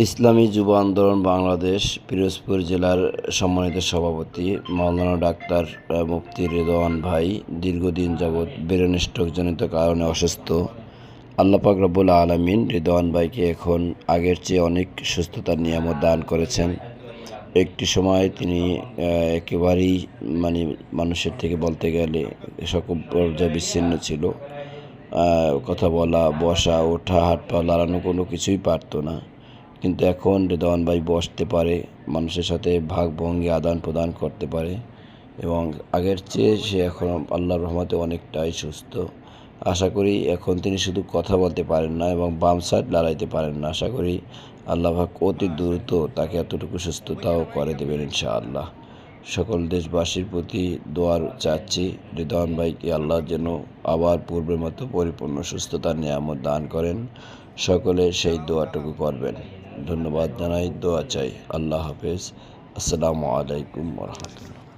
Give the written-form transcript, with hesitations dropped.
ইসলামী যুব আন্দোলন বাংলাদেশ পিরোজপুর জেলার সম্মানিত সভাপতি মাওলানা ডাক্তার মুফতি রেদওয়ান ভাই দীর্ঘদিন যাবৎ ব্রেন স্ট্রোকজনিত কারণে অসুস্থ। আল্লাহ পাক রব্বুল আলামিন রেদওয়ান ভাইকে এখন আগের চেয়ে অনেক সুস্থতার নিয়ামত দান করেছেন। একটি সময় তিনি একেবারেই মানুষের থেকে বলতে গেলে সকল পর্যায়ে বিচ্ছিন্ন ছিল। কথা বলা, বসা, ওঠা, হাত পা নাড়ানো কোনো কিছুই পারত না। কিন্তু এখন রেদওয়ান ভাই বসতে পারে, মানুষের সাথে ভাবভঙ্গি আদান প্রদান করতে পারে এবং আগের চেয়ে সে এখন আল্লাহর রহমতে অনেকটাই সুস্থ। আশা করি এখন তিনি শুধু কথা বলতে পারেন না এবং বাম সাইড লড়াইতে পারেন না। আশা করি আল্লাহ পাক অতি দ্রুত তাকে এতটুকু সুস্থতাও করে দেবেন ইনশাআল্লাহ। সকল দেশবাসীর প্রতি দোয়া চাচ্ছি, রেদওয়ান ভাইকে আল্লাহ যেন আবার পূর্বের মতো পরিপূর্ণ সুস্থতার নিয়ামত দান করেন। সকলে সেই দোয়াটুকু করবেন। ধন্যবাদ জানাই, দোয়া চাই। আল্লাহ হাফেজ। আসসালামু আলাইকুম ওয়া রাহমাতুল্লাহ।